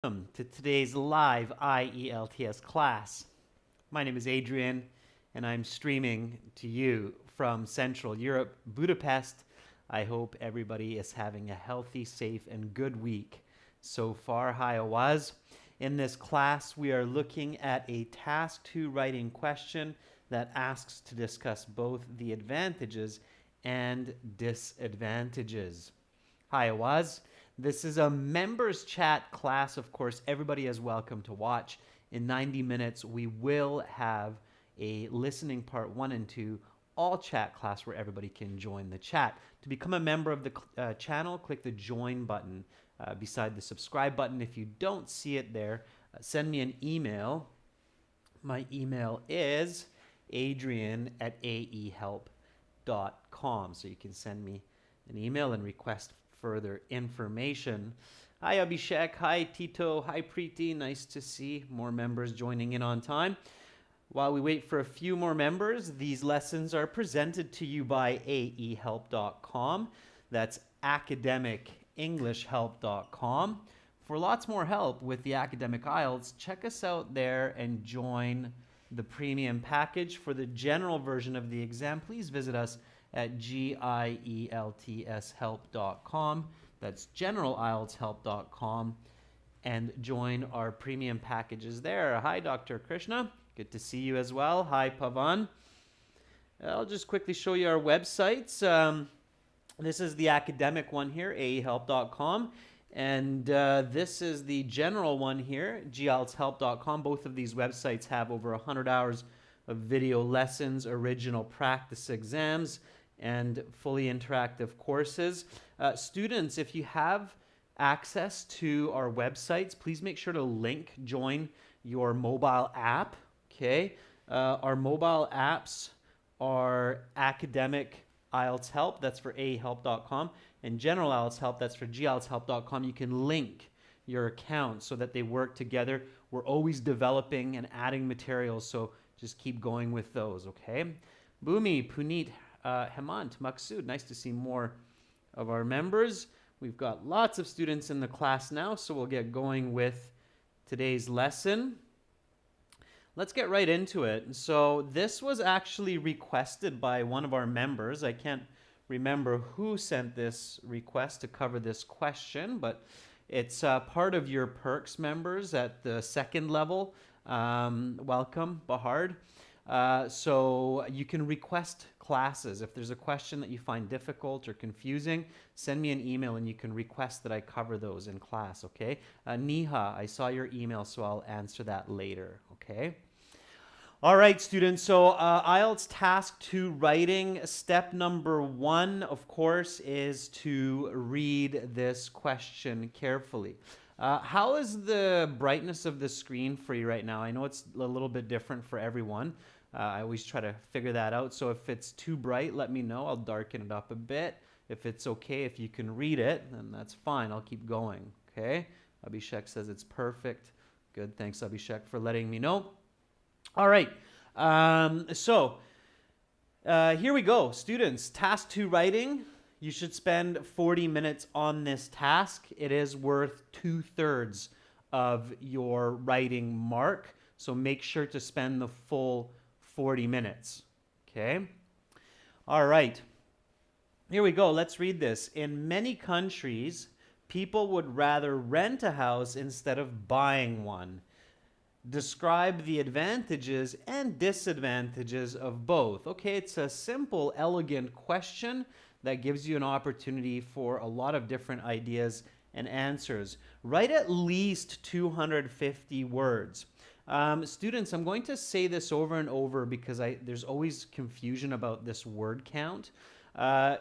Welcome to today's live IELTS class. My name is Adrian, and I'm streaming to you from Central Europe, Budapest. I hope everybody is having a healthy, safe, and good week so far. Hi, Awaz. In this class, we are looking at a Task 2 writing question that asks to discuss both the advantages and disadvantages. Hi, Awaz. This is a members chat class. Of course, everybody is welcome to watch. In 90 minutes, we will have a listening part 1 and 2, all chat class where everybody can join the chat. To become a member of the channel, click the join button beside the subscribe button. If you don't see it there, send me an email. My email is adrian@aehelp.com. So you can send me an email and request further information. Hi Abhishek, hi Tito, hi Preeti, nice to see more members joining in on time. While we wait for a few more members, these lessons are presented to you by aehelp.com. That's academicenglishhelp.com. For lots more help with the academic IELTS, check us out there and join the premium package. For the general version of the exam, please visit us at gieltshelp.com. That's generalieltshelp.com, and join our premium packages there. Hi, Dr. Krishna. Good to see you as well. Hi, Pavan. I'll just quickly show you our websites. This is the academic one here, aehelp.com. And this is the general one here, gieltshelp.com. Both of these websites have over 100 hours of video lessons, original practice exams, and fully interactive courses. Students, if you have access to our websites, please make sure to join your mobile app. Okay, our mobile apps are Academic IELTS Help, that's for aehelp.com, and General IELTS Help, that's for gieltshelp.com. You can link your accounts so that they work together. We're always developing and adding materials, so just keep going with those, okay? Bhumi, Puneet, Hemant, Maksud, nice to see more of our members. We've got lots of students in the class now, so we'll get going with today's lesson. Let's get right into it. So this was actually requested by one of our members. I can't remember who sent this request to cover this question, but it's part of your perks members at the second level. Welcome, Bahard. So you can request classes. If there's a question that you find difficult or confusing, send me an email and you can request that I cover those in class, okay? Neha, I saw your email, so I'll answer that later, okay? All right, students, so IELTS Task 2 writing. Step number 1, of course, is to read this question carefully. How is the brightness of the screen for you right now? I know it's a little bit different for everyone. I always try to figure that out. So if it's too bright, let me know. I'll darken it up a bit. If it's okay, if you can read it, then that's fine. I'll keep going, okay? Abhishek says it's perfect. Good, thanks Abhishek for letting me know. All right, here we go. Students, Task 2 writing. You should spend 40 minutes on this task. It is worth 2/3 of your writing mark, so make sure to spend the full 40 minutes, okay? All right, here we go. Let's read this. In many countries, people would rather rent a house instead of buying one. Describe the advantages and disadvantages of both. Okay, it's a simple, elegant question that gives you an opportunity for a lot of different ideas and answers. Write at least 250 words. Students, I'm going to say this over and over because there's always confusion about this word count.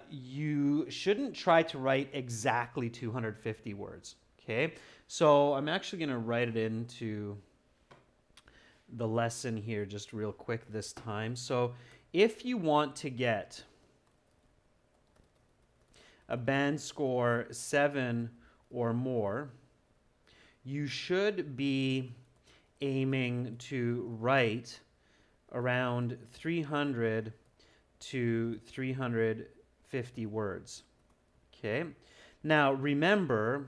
You shouldn't try to write exactly 250 words, okay? So I'm actually going to write it into the lesson here just real quick this time. So if you want to get a band score 7 or more, you should be aiming to write around 300 to 350 words. Okay. Now remember,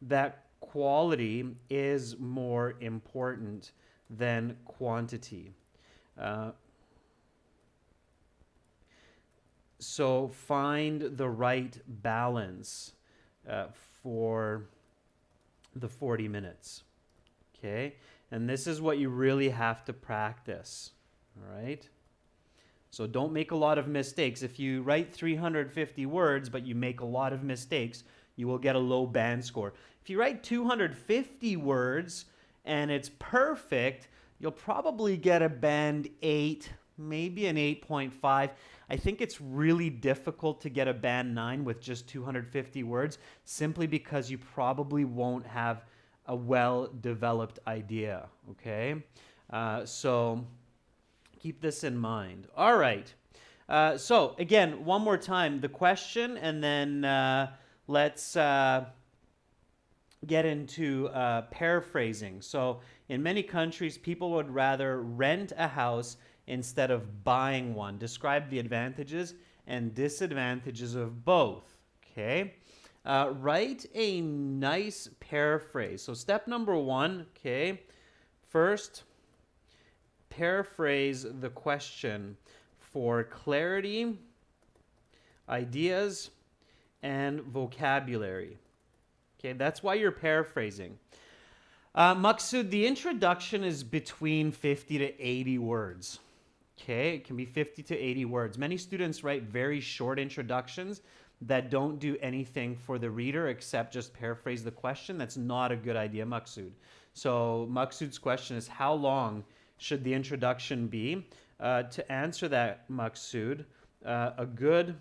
that quality is more important than quantity. So find the right balance for the 40 minutes. Okay? And this is what you really have to practice. All right? So don't make a lot of mistakes. If you write 350 words, but you make a lot of mistakes, you will get a low band score. If you write 250 words and it's perfect, you'll probably get a band 8, maybe an 8.5. I think it's really difficult to get a band 9 with just 250 words, simply because you probably won't have a well-developed idea, okay? So keep this in mind. All right. So again, one more time, the question, and then let's get into paraphrasing. So in many countries, people would rather rent a house instead of buying one. Describe the advantages and disadvantages of both. Okay. Write a nice paraphrase. So step number 1, okay. First, paraphrase the question for clarity, ideas, and vocabulary. Okay, that's why you're paraphrasing. Maksud, the introduction is between 50 to 80 words. Okay, it can be 50 to 80 words. Many students write very short introductions that don't do anything for the reader except just paraphrase the question. That's not a good idea, Maksud. So Maksud's question is, how long should the introduction be? To answer that, Maksud, a good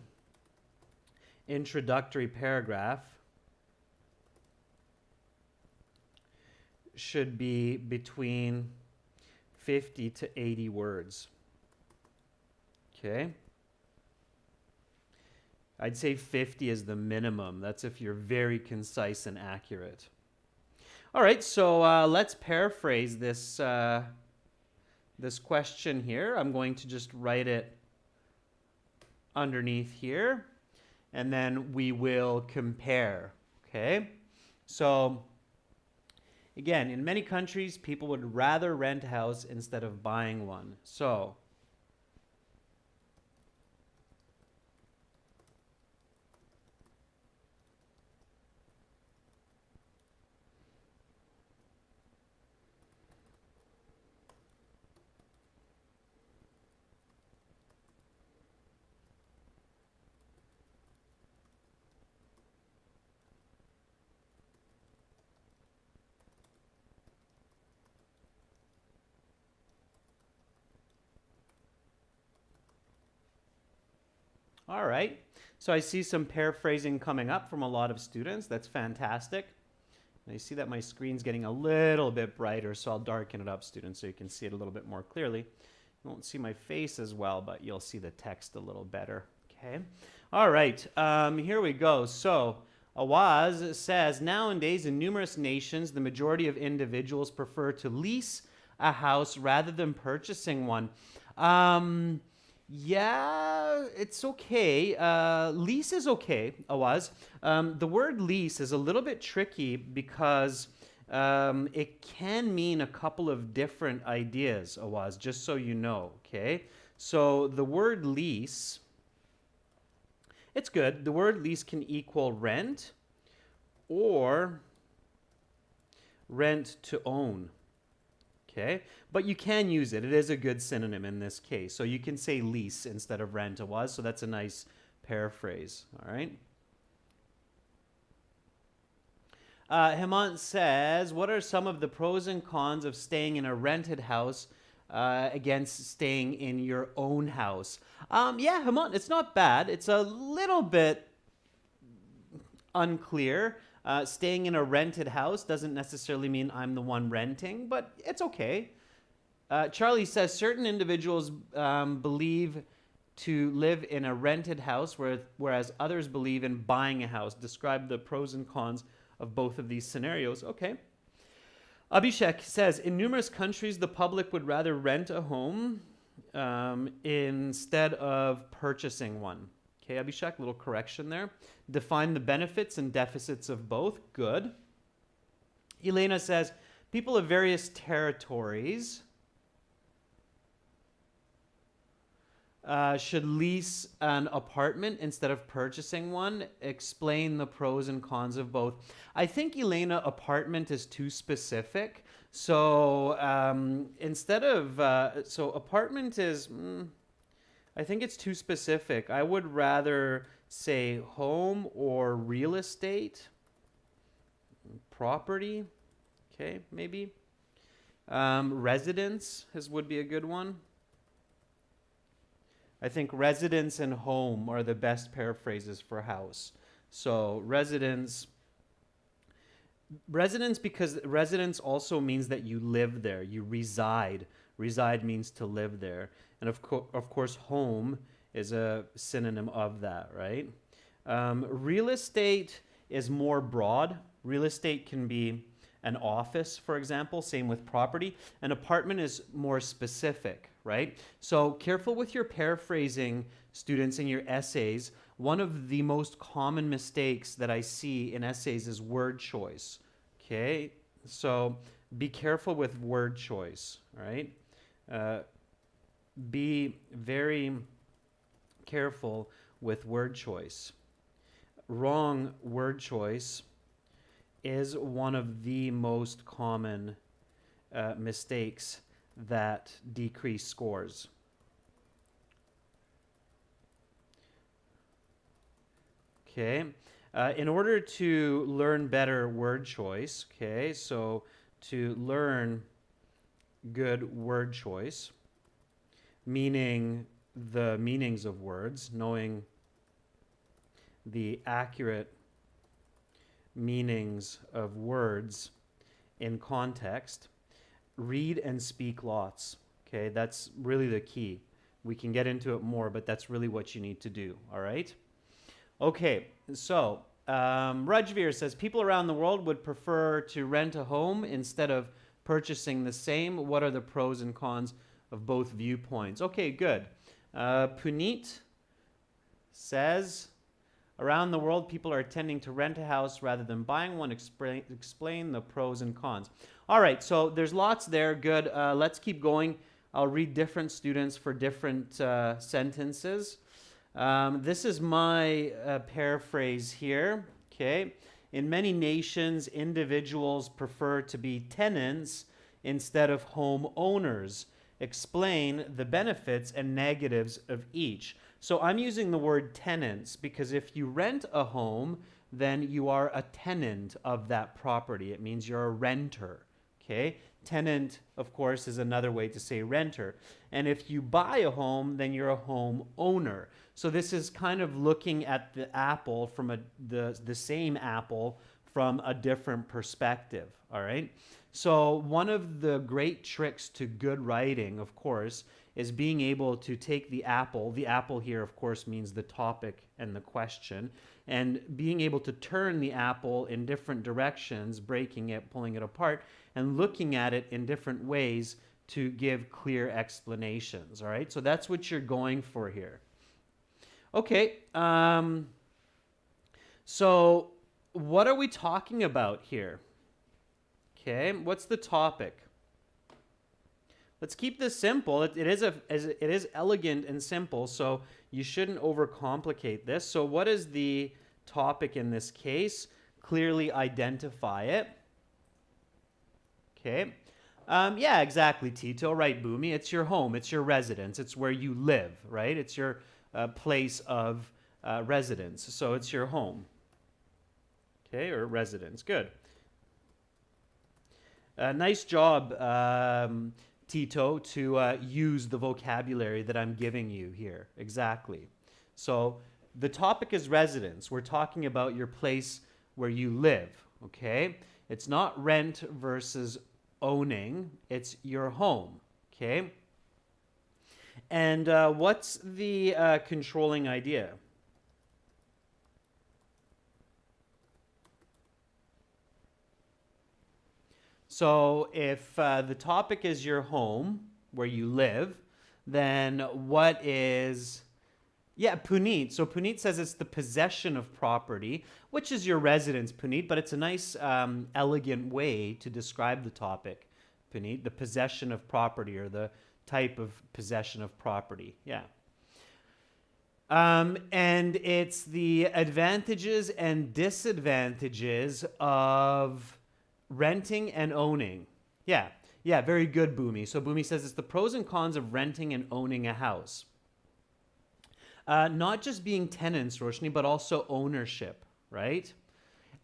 introductory paragraph should be between 50 to 80 words. Okay? I'd say 50 is the minimum. That's if you're very concise and accurate. All right, so let's paraphrase this, this question here. I'm going to just write it underneath here, and then we will compare. Okay? So again, in many countries, people would rather rent a house instead of buying one. So all right, so I see some paraphrasing coming up from a lot of students. That's fantastic. And I see that my screen's getting a little bit brighter, so I'll darken it up, students, so you can see it a little bit more clearly. You won't see my face as well, but you'll see the text a little better. Okay. All right, here we go. So Awaz says, nowadays in numerous nations, the majority of individuals prefer to lease a house rather than purchasing one. Yeah, it's okay. Lease is okay, Awaz. The word lease is a little bit tricky because it can mean a couple of different ideas, Awaz, just so you know, okay? So the word lease, it's good. The word lease can equal rent or rent to own. Okay, but you can use it. It is a good synonym in this case. So you can say lease instead of rent, Awaz. So that's a nice paraphrase. All right. Hemant says, what are some of the pros and cons of staying in a rented house against staying in your own house? Yeah, Hemant, it's not bad. It's a little bit unclear. Staying in a rented house doesn't necessarily mean I'm the one renting, but it's okay. Charlie says certain individuals believe to live in a rented house, whereas others believe in buying a house. Describe the pros and cons of both of these scenarios. Okay. Abhishek says, in numerous countries, the public would rather rent a home instead of purchasing one. Okay, Abhishek, little correction there. Define the benefits and deficits of both. Good. Elena says, people of various territories should lease an apartment instead of purchasing one. Explain the pros and cons of both. I think, Elena, apartment is too specific. So instead of, so apartment is, I think it's too specific. I would rather say home or real estate, property, okay, maybe. Residence would be a good one. I think residence and home are the best paraphrases for house. So residence, because residence also means that you live there, you reside. Reside means to live there. And of course, home is a synonym of that, right? Real estate is more broad. Real estate can be an office, for example, same with property. An apartment is more specific, right? So careful with your paraphrasing, students, in your essays. One of the most common mistakes that I see in essays is word choice, okay? So be careful with word choice, right? Be very careful with word choice. Wrong word choice is one of the most common mistakes that decrease scores. Okay, in order to learn better word choice, okay, so to learn good word choice, meaning the meanings of words, knowing the accurate meanings of words in context, read and speak lots. Okay, that's really the key. We can get into it more, but that's really what you need to do, all right? Okay, so Rajveer says, people around the world would prefer to rent a home instead of purchasing the same. What are the pros and cons of both viewpoints? Okay, good. Puneet says, around the world, people are tending to rent a house rather than buying one. Explain the pros and cons. All right, so there's lots there. Good. Let's keep going. I'll read different students for different sentences. This is my paraphrase here. Okay. In many nations, individuals prefer to be tenants instead of home owners. Explain the benefits and negatives of each. So I'm using the word tenants because if you rent a home, then you are a tenant of that property. It means you're a renter, okay? Tenant, of course, is another way to say renter. And if you buy a home, then you're a home owner. So this is kind of looking at the apple from the same apple from a different perspective, all right? So one of the great tricks to good writing, of course, is being able to take the apple here, of course, means the topic and the question, and being able to turn the apple in different directions, breaking it, pulling it apart, and looking at it in different ways to give clear explanations, all right? So that's what you're going for here. Okay, so what are we talking about here? Okay, what's the topic? Let's keep this simple. It is elegant and simple, so you shouldn't overcomplicate this. So what is the topic in this case? Clearly identify it. Okay. Yeah, exactly, Tito. Right, Boomy. It's your home. It's your residence. It's where you live, right? It's your place of residence. So it's your home. Okay, or residence. Good. Nice job, Tito, to use the vocabulary that I'm giving you here. Exactly. So the topic is residence. We're talking about your place where you live, okay? It's not rent versus owning. It's your home, okay? And what's the controlling idea? So if the topic is your home, where you live, then what is Yeah, Puneet. So Puneet says it's the possession of property, which is your residence, Puneet, but it's a nice, elegant way to describe the topic, Puneet, the possession of property or the type of possession of property. Yeah. And it's the advantages and disadvantages of renting and owning. Yeah, yeah, very good, Boomy. So Boomy says it's the pros and cons of renting and owning a house. Not just being tenants, Roshni, but also ownership, right?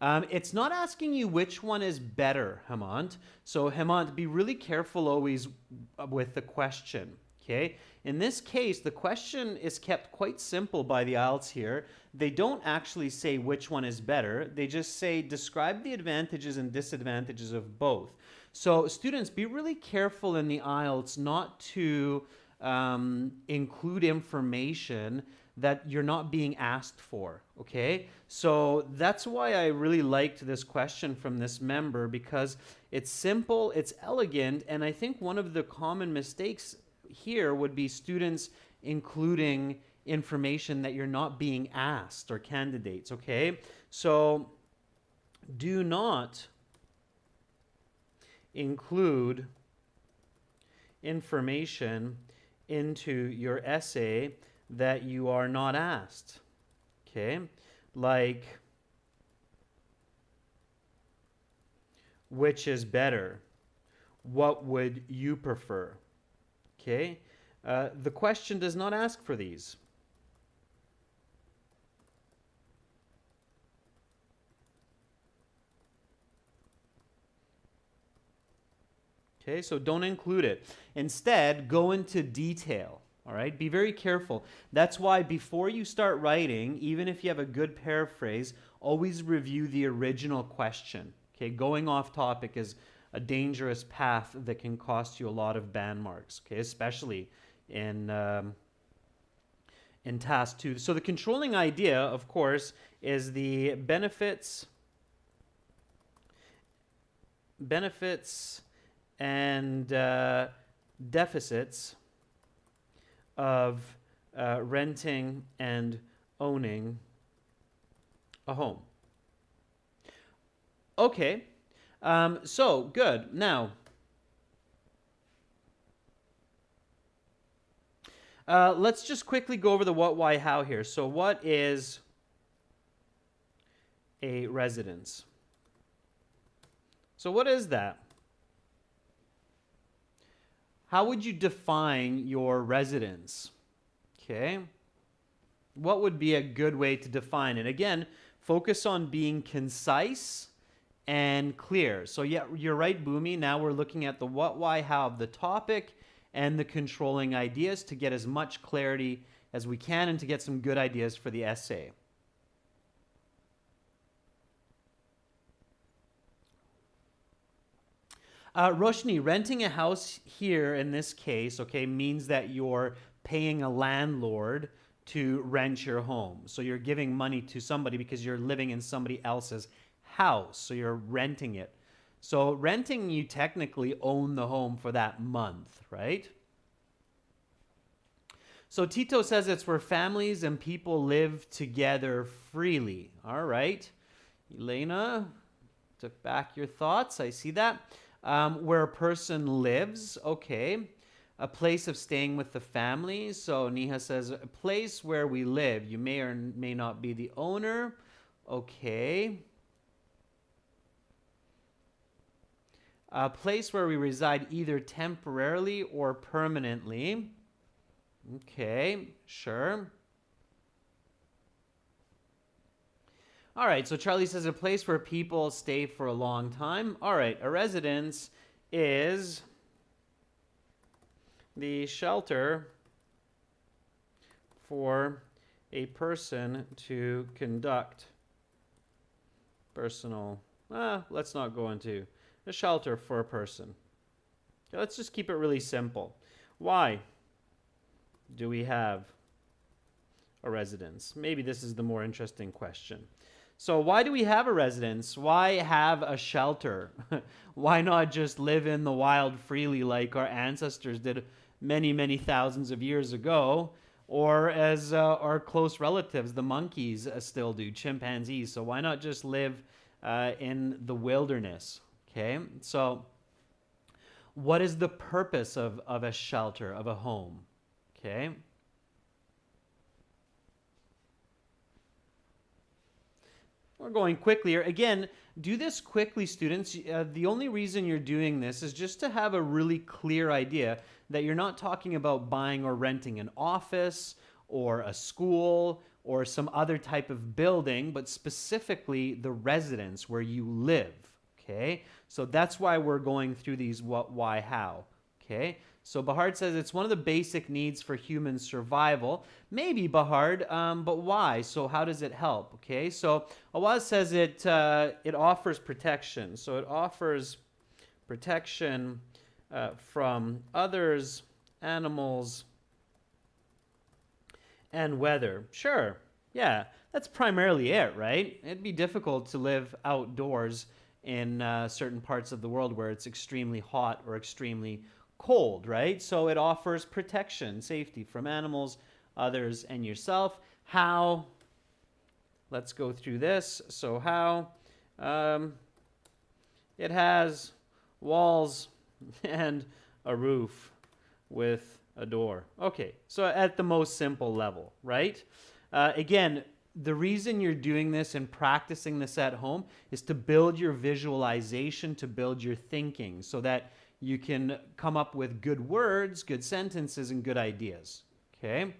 It's not asking you which one is better, Hemant. So Hemant, be really careful always with the question, okay? In this case, the question is kept quite simple by the IELTS here. They don't actually say which one is better. They just say describe the advantages and disadvantages of both. So students, be really careful in the IELTS not to include information that you're not being asked for, okay? So that's why I really liked this question from this member, because it's simple, it's elegant, and I think one of the common mistakes here would be students including information that you're not being asked, or candidates, okay? So do not include information into your essay that you are not asked, okay? Like, which is better? What would you prefer? Okay? The question does not ask for these. Okay, so don't include it. Instead, go into detail. All right, be very careful. That's why before you start writing, even if you have a good paraphrase, always review the original question. Okay, going off topic is a dangerous path that can cost you a lot of band marks. Okay, especially in task 2. So the controlling idea, of course, is the benefits and deficits of renting and owning a home. Okay, so good. Now, let's just quickly go over the what, why, how here. So what is a residence? So what is that? How would you define your residence? Okay. What would be a good way to define it? Again, focus on being concise and clear. So yeah, you're right, Boomy. Now we're looking at the what, why, how of the topic and the controlling ideas to get as much clarity as we can and to get some good ideas for the essay. Roshni, renting a house here in this case, okay, means that you're paying a landlord to rent your home. So you're giving money to somebody because you're living in somebody else's house. So you're renting it. So renting, you technically own the home for that month, right? So Tito says it's where families and people live together freely. All right. Elena took back your thoughts. I see that. Where a person lives, okay. A place of staying with the family. So Neha says, a place where we live. You may or may not be the owner. Okay. A place where we reside either temporarily or permanently. Okay, sure. All right, so Charlie says a place where people stay for a long time. All right, a residence is the shelter for a person to conduct personal, let's not go into a shelter for a person. Let's just keep it really simple. Why do we have a residence? Maybe this is the more interesting question. So why do we have a residence? Why have a shelter? Why not just live in the wild freely like our ancestors did many, many thousands of years ago? or as our close relatives, the monkeys, still do, chimpanzees. So why not just live in the wilderness? Okay, so what is the purpose of a shelter, of a home? Okay. We're going quickly here. Again, do this quickly, students. The only reason you're doing this is just to have a really clear idea that you're not talking about buying or renting an office or a school or some other type of building, but specifically the residence where you live. Okay, so that's why we're going through these what, why, how. Okay, so Bahard says it's one of the basic needs for human survival. Maybe Bahard, but why? So how does it help? Okay, so Awaz says it offers protection. So it offers protection from others, animals, and weather. Sure, yeah, that's primarily it, right? It'd be difficult to live outdoors in certain parts of the world where it's extremely hot or extremely cold, right? So it offers protection, safety from animals, others, and yourself. How? Let's go through this. So how? It has walls and a roof with a door. Okay, so at the most simple level, right? Again, the reason you're doing this and practicing this at home is to build your visualization, to build your thinking, so that you can come up with good words, good sentences, and good ideas. Okay?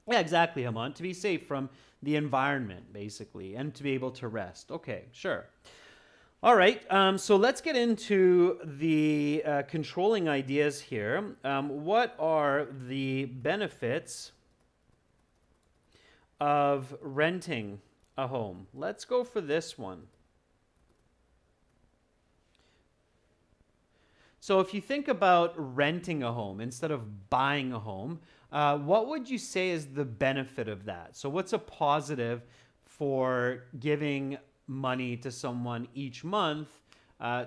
Yeah, exactly, Haman. To be safe from the environment, basically, and to be able to rest. Okay, sure. All right, so let's get into the controlling ideas here. What are the benefits of renting a home? Let's go for this one. So if you think about renting a home instead of buying a home, what would you say is the benefit of that? So what's a positive for giving money to someone each month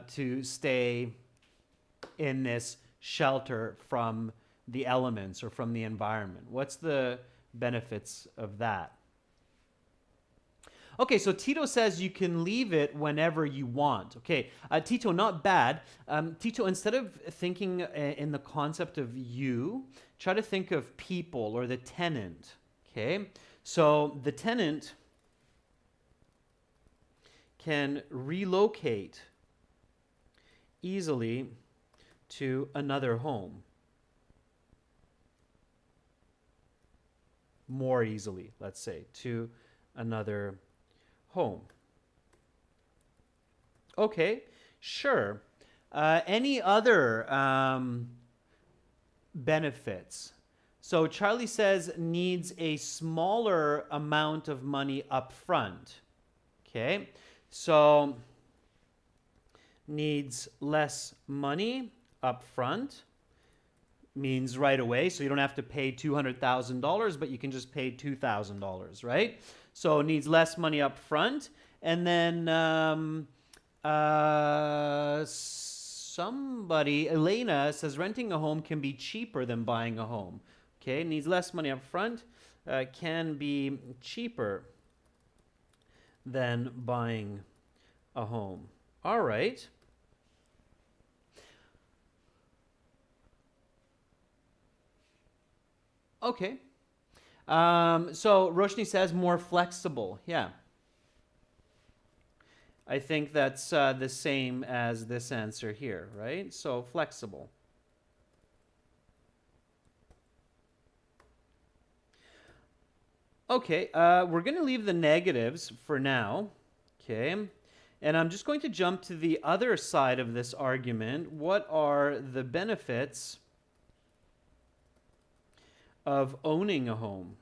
to stay in this shelter from the elements or from the environment? What's the benefits of that? Okay, so Tito says you can leave it whenever you want. Okay, Tito, not bad. Tito, instead of thinking in the concept of you, try to think of people or the tenant. Okay, so the tenant can relocate easily to another home. More easily, let's say, to another home. Okay, sure. Any other benefits? So Charlie says needs a smaller amount of money up front. Okay, so needs less money up front means right away, so you don't have to pay $200,000, but you can just pay $2,000, right? So it needs less money up front. And then somebody, Elena, says renting a home can be cheaper than buying a home. Okay, needs less money up front, can be cheaper than buying a home. All right. Okay. So Roshni says more flexible. Yeah. I think that's the same as this answer here, right? So flexible. Okay, we're going to leave the negatives for now. Okay. And I'm just going to jump to the other side of this argument. What are the benefits of owning a home?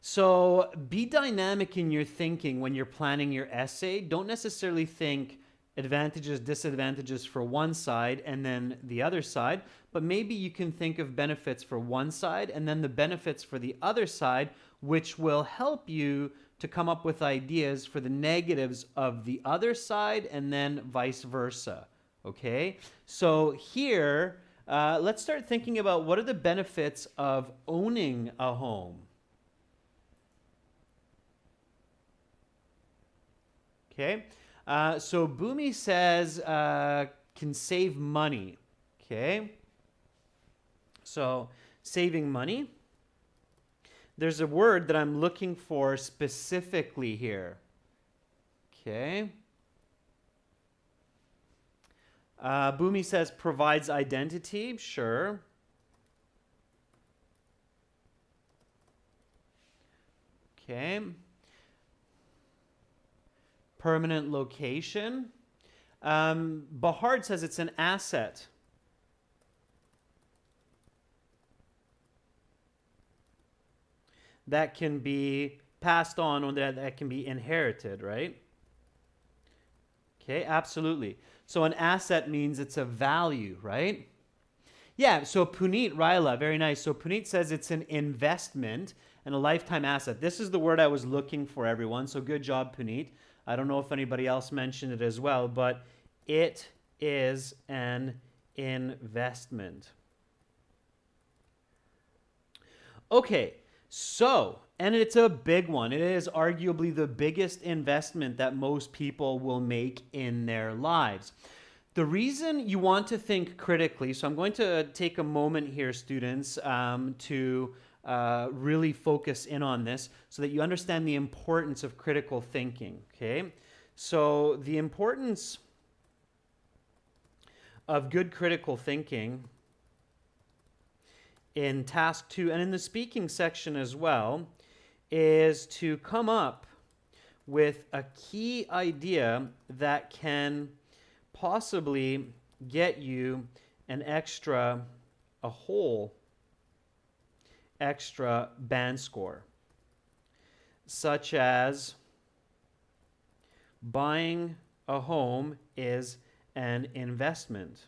So be dynamic in your thinking when you're planning your essay. Don't necessarily think advantages, disadvantages for one side and then the other side, but maybe you can think of benefits for one side and then the benefits for the other side, which will help you to come up with ideas for the negatives of the other side and then vice versa. Okay? So here, let's start thinking about what are the benefits of owning a home. Okay, so Bhumi says can save money. Okay, so saving money. There's a word that I'm looking for specifically here. Okay. Bhumi says provides identity. Sure. Okay. Permanent location. Bahard says it's an asset. That can be passed on or that can be inherited, right? Okay, absolutely. So an asset means it's a value, right? Yeah, so Puneet Raila, very nice. So Puneet says it's an investment and a lifetime asset. This is the word I was looking for, everyone. So good job, Puneet. I don't know if anybody else mentioned it as well, but it is an investment. Okay, so, and it's a big one. It is arguably the biggest investment that most people will make in their lives. The reason you want to think critically, so I'm going to take a moment here, students, to really focus in on this so that you understand the importance of critical thinking, okay? So the importance of good critical thinking in task 2 and in the speaking section as well is to come up with a key idea that can possibly get you a whole extra band score, such as buying a home is an investment.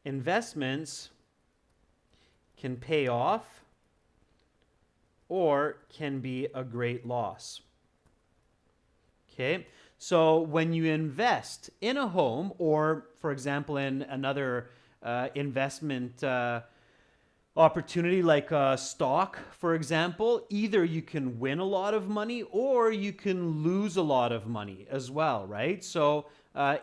Investments can pay off or can be a great loss. Okay, so when you invest in a home or, for example, in another investment opportunity like a stock, for example, either you can win a lot of money or you can lose a lot of money as well, right? So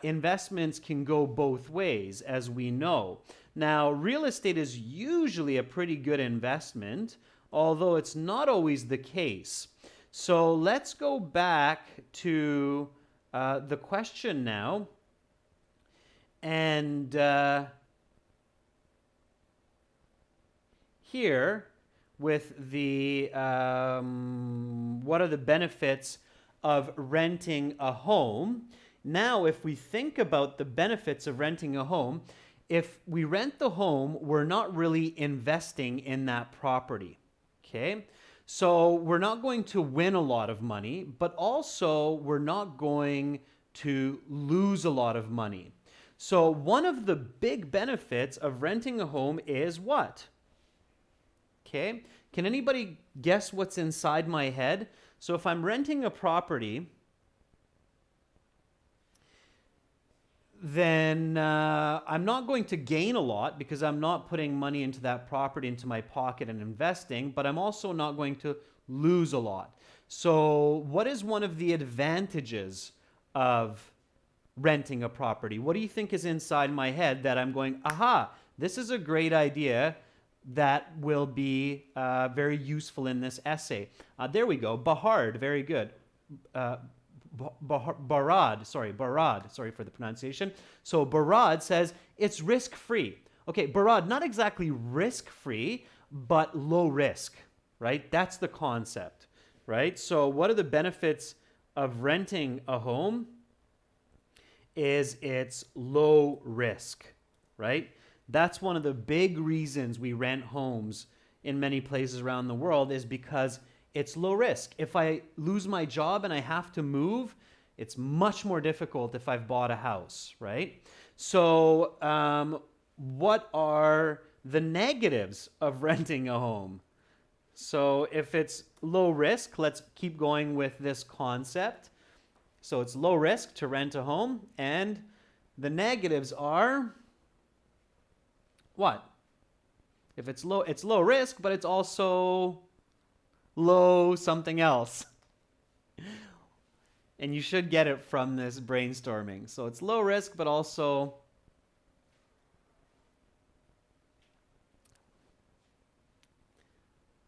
investments can go both ways, as we know. Now, real estate is usually a pretty good investment, although it's not always the case. So let's go back to the question now. And here with the what are the benefits of renting a home? Now, if we think about the benefits of renting a home, if we rent the home, we're not really investing in that property, okay? So we're not going to win a lot of money, but also we're not going to lose a lot of money. So one of the big benefits of renting a home is what? Okay, can anybody guess what's inside my head? So if I'm renting a property, then I'm not going to gain a lot because I'm not putting money into that property into my pocket and investing, but I'm also not going to lose a lot. So what is one of the advantages of renting a property? What do you think is inside my head that I'm going, aha, this is a great idea that will be very useful in this essay? There we go. Bahard, very good. Barad, sorry for the pronunciation. So Barad says it's risk-free. Okay, Barad, not exactly risk-free, but low risk, right? That's the concept, right? So what are the benefits of renting a home? Is it's low risk, right? That's one of the big reasons we rent homes in many places around the world, is because it's low risk. If I lose my job and I have to move, it's much more difficult if I've bought a house, right? So what are the negatives of renting a home? So if it's low risk, let's keep going with this concept. So it's low risk to rent a home, and the negatives are what? If it's low risk, but it's also low something else. And you should get it from this brainstorming. So it's low risk, but also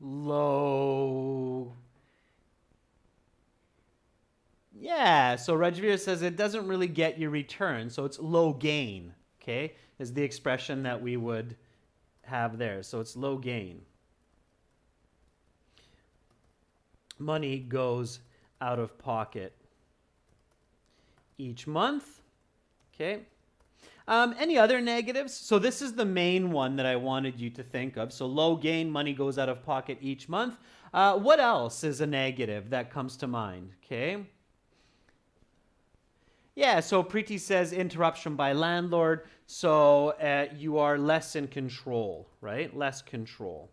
low. Yeah, so Rajveer says it doesn't really get your return. So it's low gain, okay, is the expression that we would have there. So it's low gain. Money goes out of pocket each month, okay. Any other negatives? So this is the main one that I wanted you to think of. So low gain, money goes out of pocket each month. What else is a negative that comes to mind? Okay. Yeah, so Preeti says interruption by landlord. So you are less in control, right? Less control.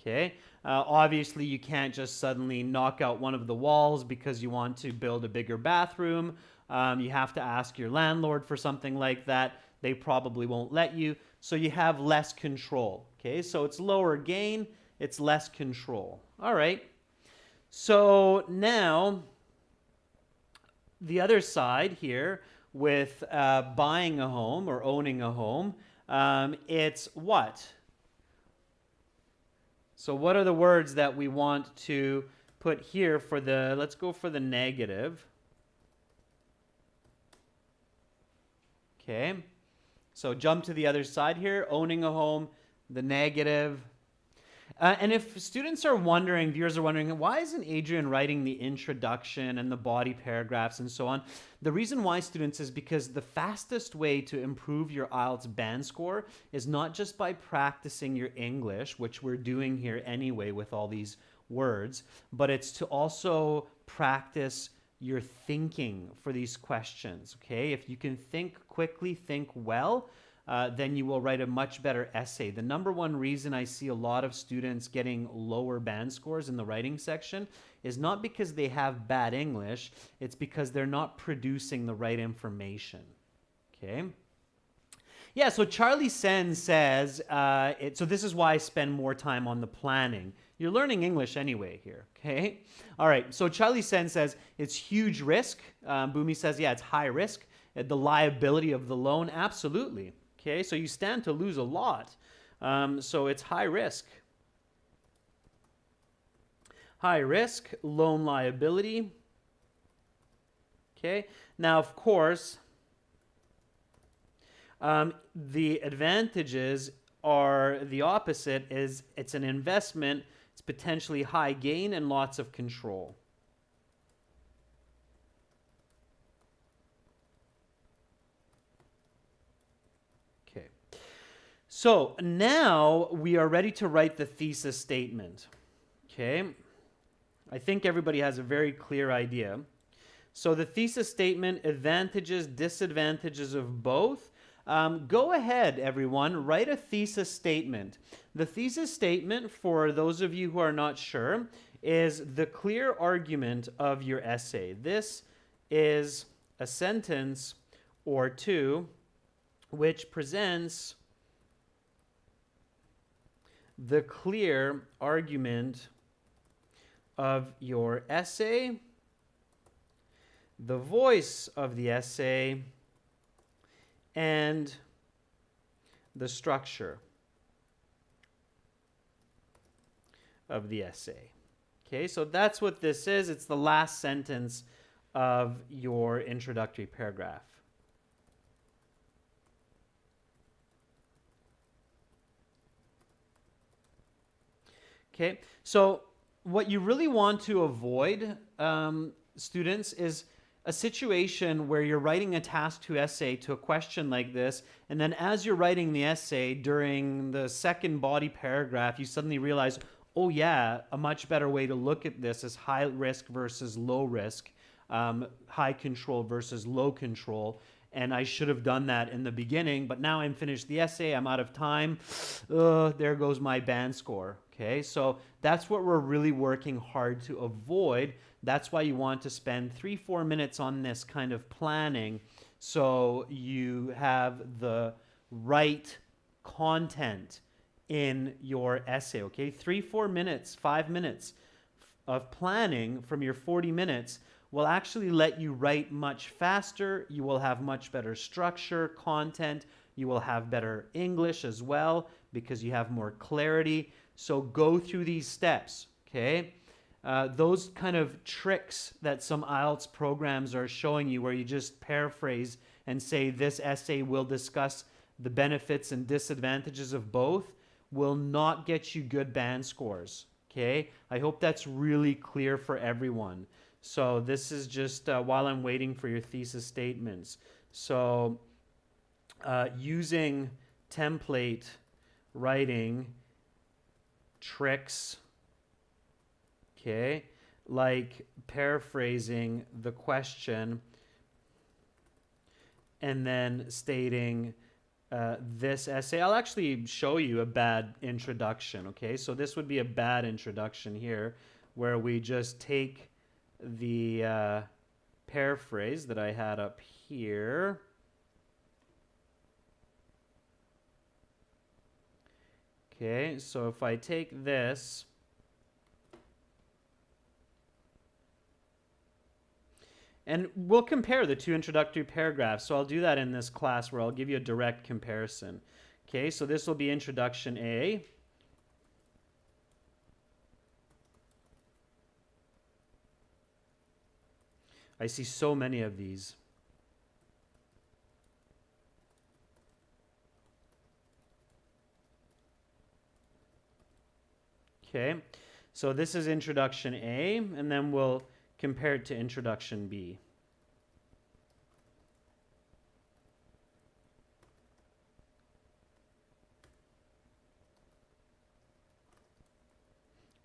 Okay. Obviously, you can't just suddenly knock out one of the walls because you want to build a bigger bathroom. You have to ask your landlord for something like that. They probably won't let you. So you have less control. Okay, so it's lower gain, it's less control. All right. So now the other side here with buying a home or owning a home, it's what? So what are the words that we want to put here for the, let's go for the negative. Okay, so jump to the other side here, owning a home, the negative. And if students are wondering, viewers are wondering, why isn't Adrian writing the introduction and the body paragraphs and so on? The reason why, students, is because the fastest way to improve your IELTS band score is not just by practicing your English, which we're doing here anyway with all these words, but it's to also practice your thinking for these questions, okay? If you can think quickly, think well, then you will write a much better essay. The number one reason I see a lot of students getting lower band scores in the writing section is not because they have bad English, it's because they're not producing the right information, okay? Yeah, so Charlie Sen says, so this is why I spend more time on the planning. You're learning English anyway here, okay? All right, so Charlie Sen says it's huge risk. Boomy says, yeah, it's high risk. The liability of the loan, absolutely. Okay, so you stand to lose a lot. So it's high risk. High risk, loan liability. Okay, now of course, the advantages are the opposite, is it's an investment, it's potentially high gain and lots of control. Okay, so now we are ready to write the thesis statement. Okay, I think everybody has a very clear idea. So the thesis statement, advantages, disadvantages of both. Go ahead, everyone, write a thesis statement. The thesis statement, for those of you who are not sure, is the clear argument of your essay. This is a sentence or two which presents the clear argument of your essay, the voice of the essay, and the structure of the essay. Okay, so that's what this is. It's the last sentence of your introductory paragraph. Okay, so what you really want to avoid, students, is a situation where you're writing a task 2 essay to a question like this, and then as you're writing the essay during the second body paragraph, you suddenly realize, oh yeah, a much better way to look at this is high risk versus low risk, high control versus low control, and I should have done that in the beginning, but now I'm finished the essay, I'm out of time, there goes my band score. Okay, so that's what we're really working hard to avoid. That's why you want to spend 3-4 minutes on this kind of planning so you have the right content in your essay, okay? 3-4 minutes, 5 minutes of planning from your 40 minutes will actually let you write much faster. You will have much better structure, content. You will have better English as well because you have more clarity. So go through these steps, okay? Those kind of tricks that some IELTS programs are showing you where you just paraphrase and say this essay will discuss the benefits and disadvantages of both will not get you good band scores, okay? I hope that's really clear for everyone. So this is just while I'm waiting for your thesis statements. So using template writing tricks, okay, like paraphrasing the question and then stating this essay. I'll actually show you a bad introduction, okay? So this would be a bad introduction here where we just take the paraphrase that I had up here. Okay, so if I take this, and we'll compare the two introductory paragraphs. So I'll do that in this class where I'll give you a direct comparison. Okay, so this will be introduction A. I see so many of these. Okay, so this is introduction A, and then we'll compare it to introduction B.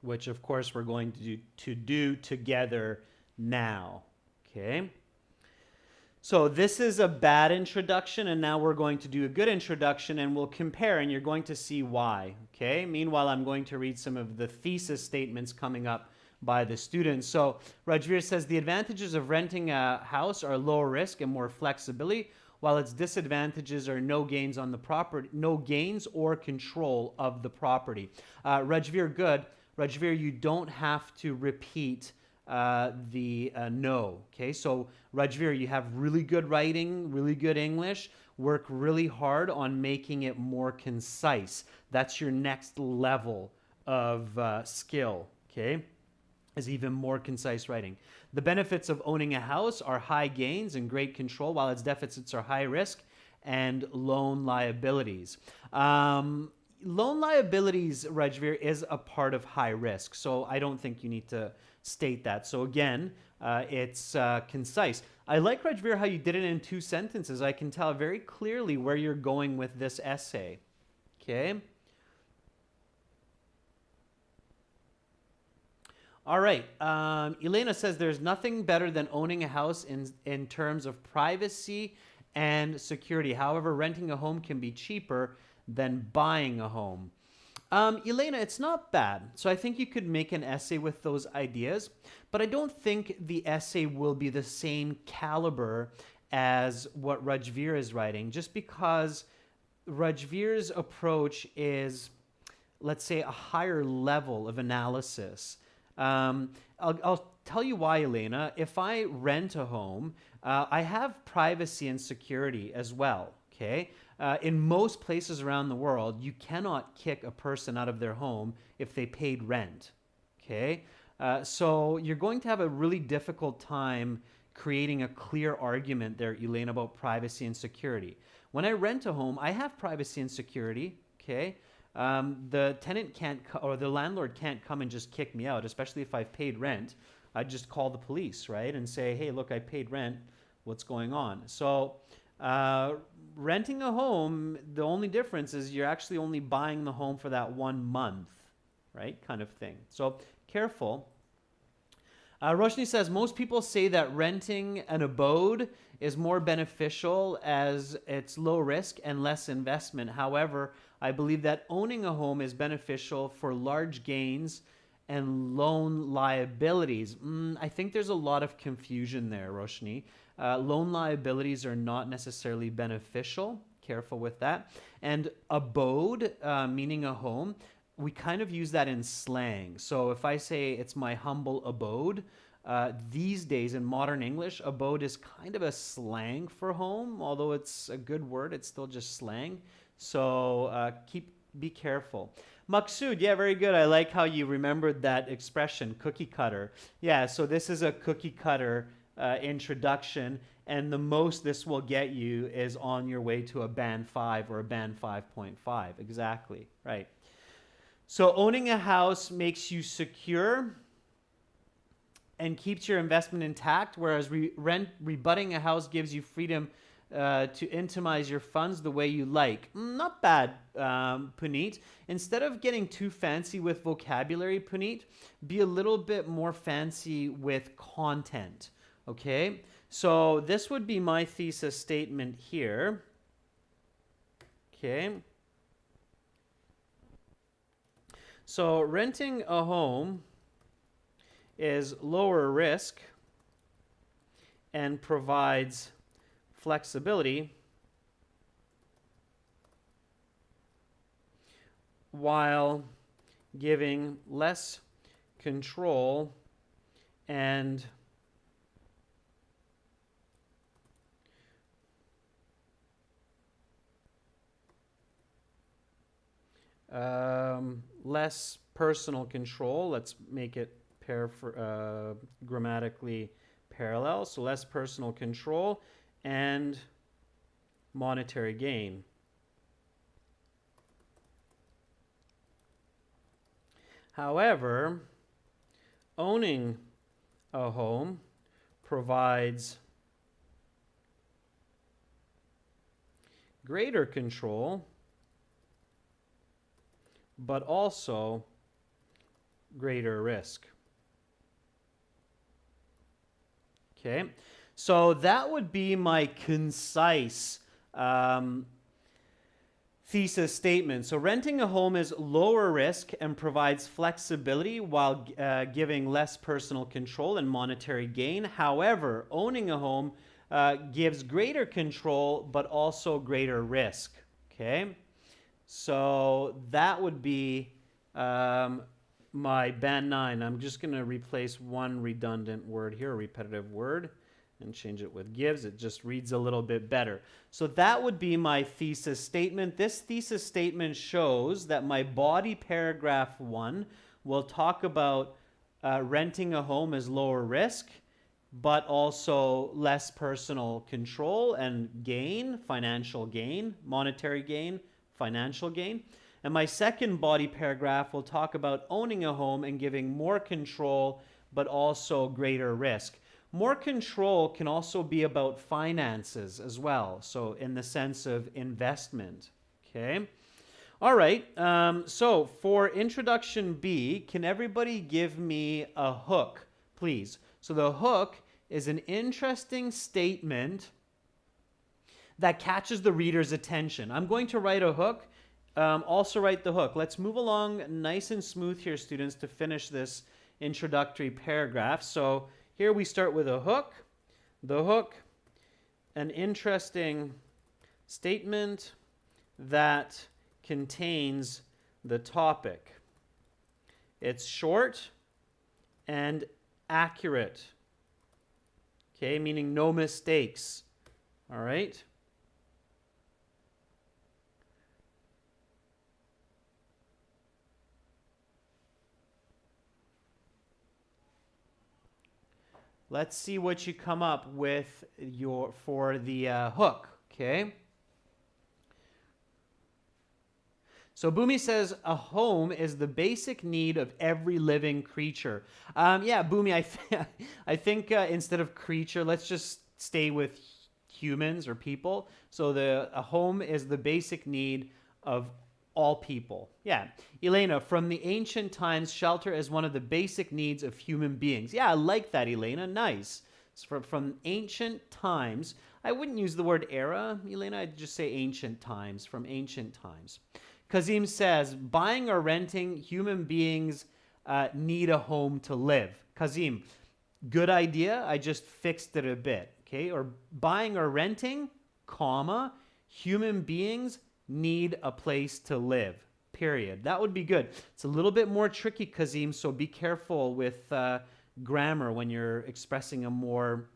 Which, of course, we're going to do together now. Okay. So this is a bad introduction, and now we're going to do a good introduction, and we'll compare, and you're going to see why. Okay. Meanwhile, I'm going to read some of the thesis statements coming up by the students. So Rajveer says the advantages of renting a house are lower risk and more flexibility, while its disadvantages are no gains on the property, no gains or control of the property. Rajveer, good. Rajveer, you don't have to repeat the no. Okay, so Rajveer, you have really good writing, really good English. Work really hard on making it more concise. That's your next level of skill. Okay, is even more concise writing. The benefits of owning a house are high gains and great control, while its deficits are high risk and loan liabilities. Loan liabilities, Rajveer, is a part of high risk, so I don't think you need to state that. So again, it's concise. I like, Rajveer, how you did it in 2 sentences. I can tell very clearly where you're going with this essay. Okay. All right. Elena says there's nothing better than owning a house in terms of privacy and security. However, renting a home can be cheaper than buying a home. Elena, it's not bad. So I think you could make an essay with those ideas, but I don't think the essay will be the same caliber as what Rajveer is writing, just because Rajveer's approach is, let's say, a higher level of analysis. I'll tell you why, Elena. If I rent a home, I have privacy and security as well, okay? In most places around the world, you cannot kick a person out of their home if they paid rent, okay? So you're going to have a really difficult time creating a clear argument there, Elena, about privacy and security. When I rent a home, I have privacy and security, okay? The tenant can't, or the landlord can't come and just kick me out, especially if I've paid rent. I'd just call the police, right? And say, hey, look, I paid rent. What's going on? So renting a home, the only difference is you're actually only buying the home for that 1 month, right? Kind of thing. So careful. Roshni says, most people say that renting an abode is more beneficial as it's low risk and less investment. However, I believe that owning a home is beneficial for large gains and loan liabilities. I think there's a lot of confusion there, Roshni. Loan liabilities are not necessarily beneficial, careful with that. And abode, meaning a home, we kind of use that in slang. So if I say it's my humble abode, these days in modern English, abode is kind of a slang for home. Although it's a good word, it's still just slang. So be careful. Maksud, yeah, very good. I like how you remembered that expression, cookie cutter. Yeah, so this is a cookie cutter introduction, and the most this will get you is on your way to a band 5 or a band 5.5. Exactly, right. So owning a house makes you secure and keeps your investment intact, whereas rebutting a house gives you freedom to intimize your funds the way you like. Not bad, Puneet. Instead of getting too fancy with vocabulary, Puneet, be a little bit more fancy with content, okay? So this would be my thesis statement here, okay? So renting a home is lower risk and provides flexibility while giving less control and less personal control. Let's make it grammatically parallel. So less personal control and monetary gain. However, owning a home provides greater control, but also greater risk. Okay, so that would be my concise thesis statement. So renting a home is lower risk and provides flexibility while giving less personal control and monetary gain. However, owning a home gives greater control but also greater risk. Okay, so that would be my band 9. I'm just going to replace one redundant word here, a repetitive word, and change it with gives. It just reads a little bit better. So that would be my thesis statement. This thesis statement shows that my body paragraph 1 will talk about renting a home as lower risk, but also less personal control and gain, financial gain, monetary gain, financial gain. And my second body paragraph will talk about owning a home and giving more control, but also greater risk. More control can also be about finances as well, so in the sense of investment, okay? All right, so for introduction B, can everybody give me a hook, please? So the hook is an interesting statement that catches the reader's attention. I'm going to write a hook. Also write the hook. Let's move along nice and smooth here, students, to finish this introductory paragraph. So here we start with a hook. The hook, an interesting statement that contains the topic. It's short and accurate. Okay, meaning no mistakes. All right. Let's see what you come up with for the hook, okay? So Bhumi says, a home is the basic need of every living creature. Yeah, Bhumi, I think instead of creature, let's just stay with humans or people. So a home is the basic need of all people. Yeah. Elena, from the ancient times, shelter is one of the basic needs of human beings. Yeah, I like that, Elena. Nice. So from ancient times, I wouldn't use the word era, Elena. I'd just say ancient times, from ancient times. Kazim says, buying or renting, human beings need a home to live. Kazim, good idea. I just fixed it a bit. Okay. Or buying or renting, comma, human beings need a place to live, period. That would be good. It's a little bit more tricky, Kazim, so be careful with grammar when you're expressing a more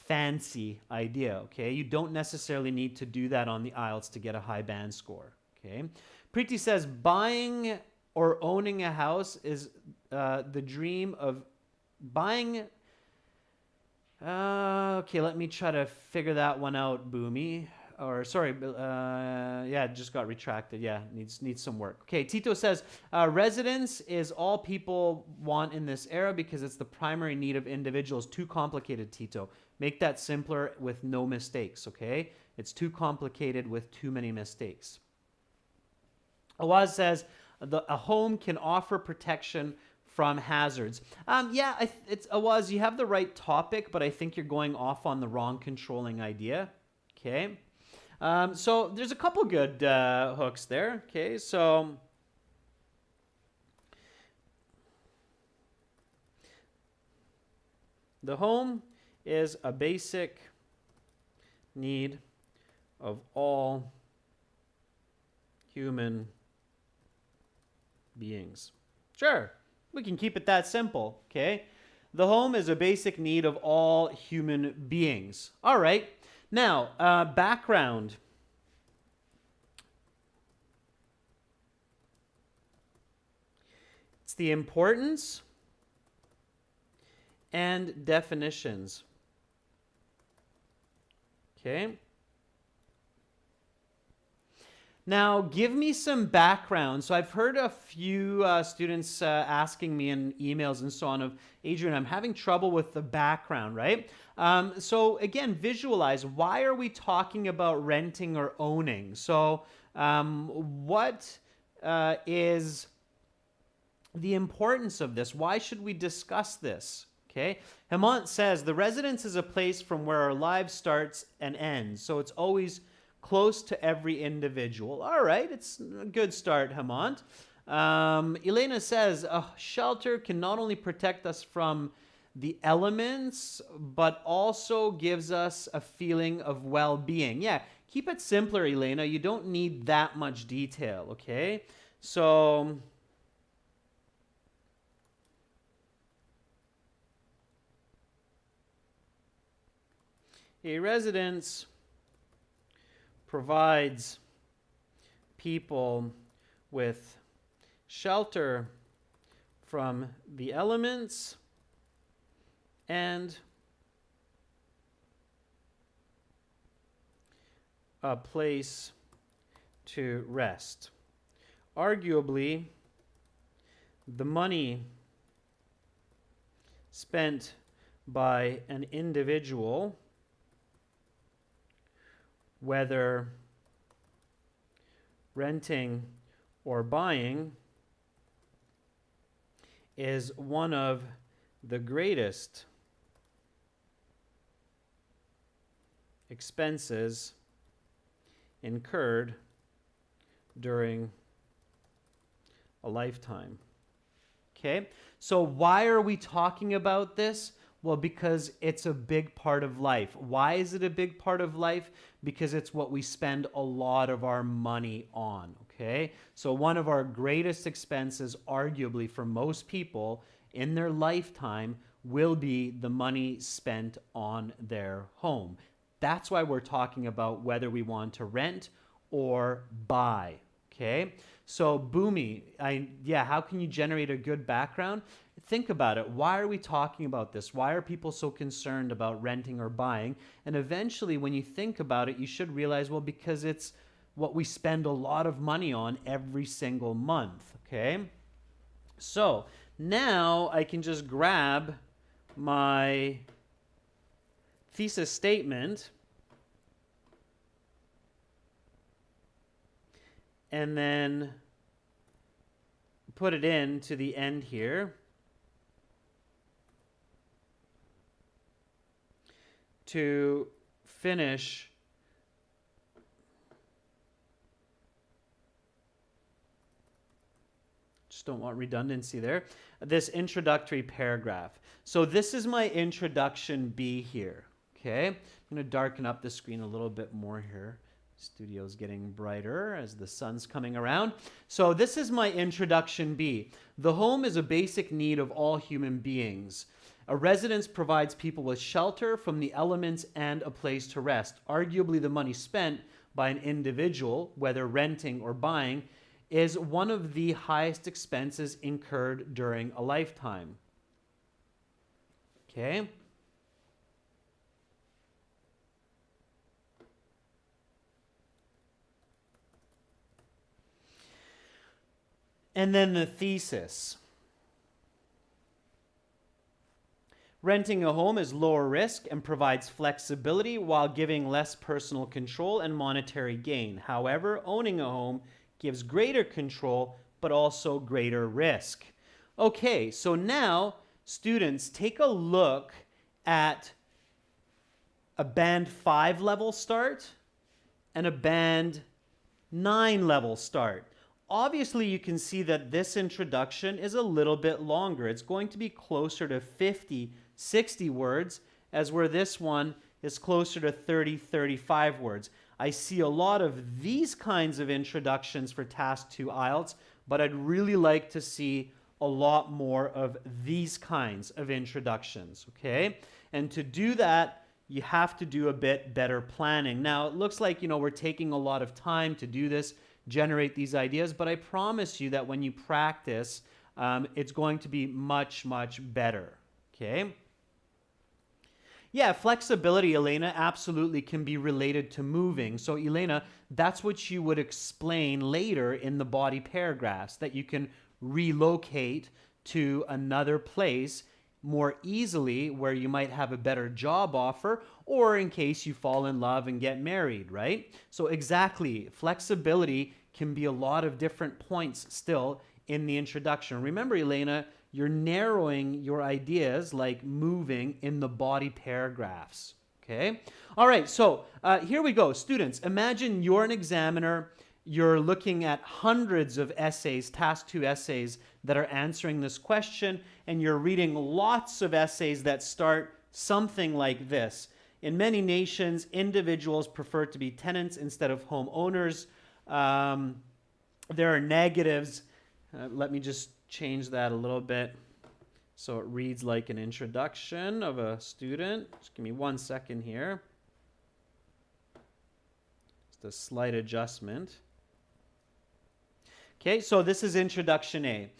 fancy idea, okay? You don't necessarily need to do that on the IELTS to get a high band score, okay? Preeti says, buying or owning a house is the dream of buying... okay, let me try to figure that one out, Boomy. Or, sorry, yeah, it just got retracted. Yeah, needs some work. Okay, Tito says, residence is all people want in this era because it's the primary need of individuals. Too complicated, Tito. Make that simpler with no mistakes, okay? It's too complicated with too many mistakes. Awaz says, a home can offer protection from hazards. Yeah, it's Awaz, you have the right topic, but I think you're going off on the wrong controlling idea, okay? So there's a couple good hooks there, okay? So the home is a basic need of all human beings. Sure, we can keep it that simple, okay? The home is a basic need of all human beings. All right. Now, background. It's the importance and definitions. Okay. Now, give me some background. So I've heard a few students asking me in emails and so on of, Adrian, I'm having trouble with the background, right? So again, visualize. Why are we talking about renting or owning? So what is the importance of this? Why should we discuss this? Okay. Hemant says, the residence is a place from where our lives starts and ends. So it's always close to every individual. All right, it's a good start, Hemant. Elena says, a shelter can not only protect us from the elements, but also gives us a feeling of well-being. Yeah, keep it simpler, Elena. You don't need that much detail, okay? So... a residence provides people with shelter from the elements and a place to rest. Arguably, the money spent by an individual, whether renting or buying, is one of the greatest expenses incurred during a lifetime. Okay, so why are we talking about this? Well, because it's a big part of life. Why is it a big part of life? Because it's what we spend a lot of our money on, okay? So one of our greatest expenses, arguably for most people in their lifetime, will be the money spent on their home. That's why we're talking about whether we want to rent or buy, okay? So Boomy, how can you generate a good background? Think about it. Why are we talking about this? Why are people so concerned about renting or buying? And eventually, when you think about it, you should realize, well, because it's what we spend a lot of money on every single month, okay? So now I can just grab my thesis statement and then put it in to the end here to finish just don't want redundancy there, this introductory paragraph. So this is my introduction B here, okay? I'm going to darken up the screen a little bit more here. Studio's getting brighter as the sun's coming around. So this is my introduction B. The home is a basic need of all human beings. A residence provides people with shelter from the elements and a place to rest. Arguably, the money spent by an individual, whether renting or buying, is one of the highest expenses incurred during a lifetime. Okay? And then the thesis. Renting a home is lower risk and provides flexibility while giving less personal control and monetary gain. However, owning a home gives greater control but also greater risk. Okay, so now students, take a look at a band 5 level start and a band 9 level start. Obviously, you can see that this introduction is a little bit longer. It's going to be closer to 50, 60 words, as where this one is closer to 30, 35 words. I see a lot of these kinds of introductions for Task 2 IELTS, but I'd really like to see a lot more of these kinds of introductions, okay? And to do that, you have to do a bit better planning. Now, it looks like, we're taking a lot of time to do this, generate these ideas, but I promise you that when you practice, it's going to be much, much better, okay? Yeah, flexibility, Elena, absolutely can be related to moving. So, Elena, that's what you would explain later in the body paragraphs, that you can relocate to another place more easily where you might have a better job offer, or in case you fall in love and get married, right? So exactly, flexibility can be a lot of different points still in the introduction. Remember, Elena, you're narrowing your ideas like moving in the body paragraphs, okay? All right, so here we go. Students, imagine you're an examiner. You're looking at hundreds of essays, Task 2 essays, that are answering this question, and you're reading lots of essays that start something like this. In many nations, individuals prefer to be tenants instead of homeowners. There are negatives. Let me just change that a little bit so it reads like an introduction of a student. Just give me 1 second here. Just a slight adjustment. Okay, so this is introduction A.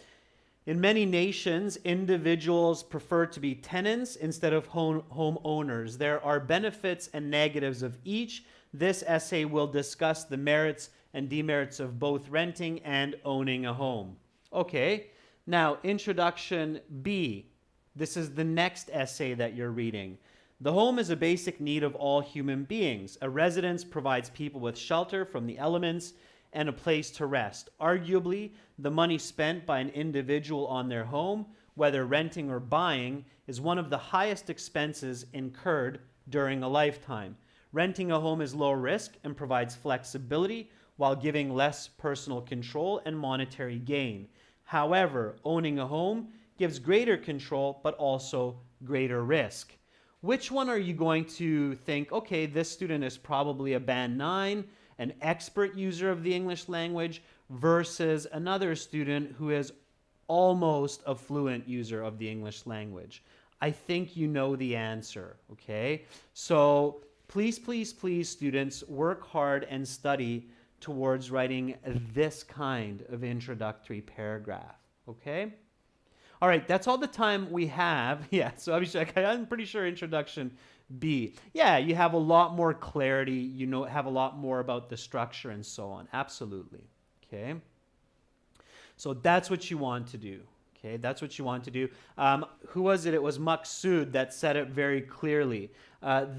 In many nations, individuals prefer to be tenants instead of homeowners. There are benefits and negatives of each. This essay will discuss the merits and demerits of both renting and owning a home. Okay, now introduction B. This is the next essay that you're reading. The home is a basic need of all human beings. A residence provides people with shelter from the elements and a place to rest. Arguably, the money spent by an individual on their home, whether renting or buying, is one of the highest expenses incurred during a lifetime. Renting a home is low risk and provides flexibility while giving less personal control and monetary gain. However, owning a home gives greater control but also greater risk. Which one are you going to think, okay, this student is probably a band 9, an expert user of the English language, versus another student who is almost a fluent user of the English language? I think you know the answer, okay? So please, please, please, students, work hard and study towards writing this kind of introductory paragraph, okay? All right, that's all the time we have. Yeah, so I'm pretty sure introduction B. Yeah, you have a lot more clarity, have a lot more about the structure and so on. Absolutely, okay? So that's what you want to do, okay? That's what you want to do. Who was it? It was Maksud that said it very clearly.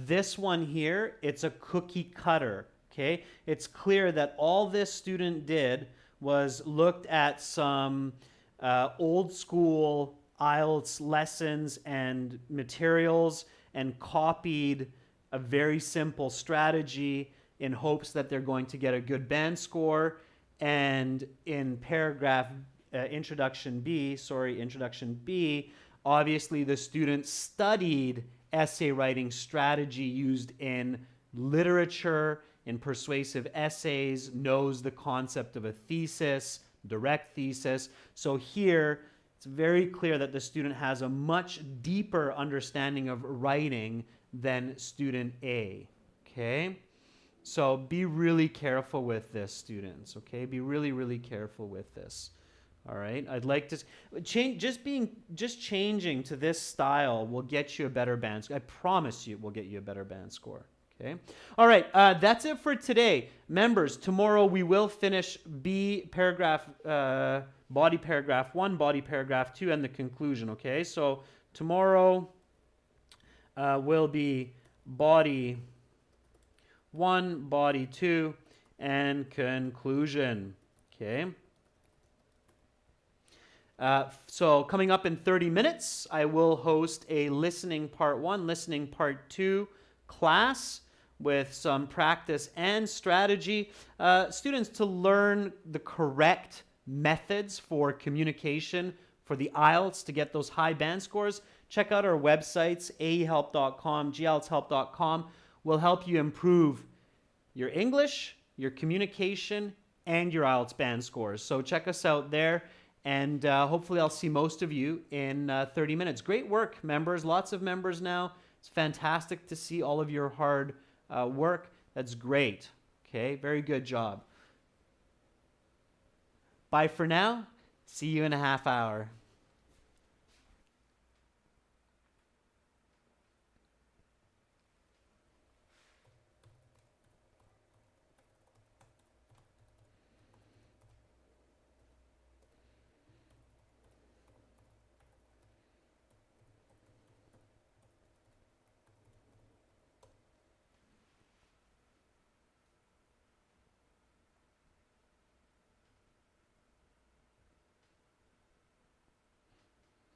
This one here, it's a cookie cutter, okay? It's clear that all this student did was looked at some old school IELTS lessons and materials and copied a very simple strategy in hopes that they're going to get a good band score. And in introduction B, obviously the student studied essay writing strategy used in literature, in persuasive essays, knows the concept of a thesis, direct thesis. So here, it's very clear that the student has a much deeper understanding of writing than student A, okay? So be really careful with this, students, okay? Be really, really careful with this. All right, I'd like to change. Just changing to this style will get you a better band score. I promise you, it will get you a better band score. Okay. All right. That's it for today, members. Tomorrow we will finish B paragraph, body paragraph 1, body paragraph 2, and the conclusion. Okay. So tomorrow will be body 1, body 2, and conclusion. Okay. So coming up in 30 minutes, I will host a listening part 1, listening part 2 class with some practice and strategy. Students to learn the correct methods for communication for the IELTS to get those high band scores. Check out our websites, aehelp.com, gieltshelp.com. Will help you improve your English, your communication, and your IELTS band scores. So check us out there. And hopefully I'll see most of you in 30 minutes. Great work, members. Lots of members now. It's fantastic to see all of your hard work. That's great. Okay, very good job. Bye for now. See you in a half hour.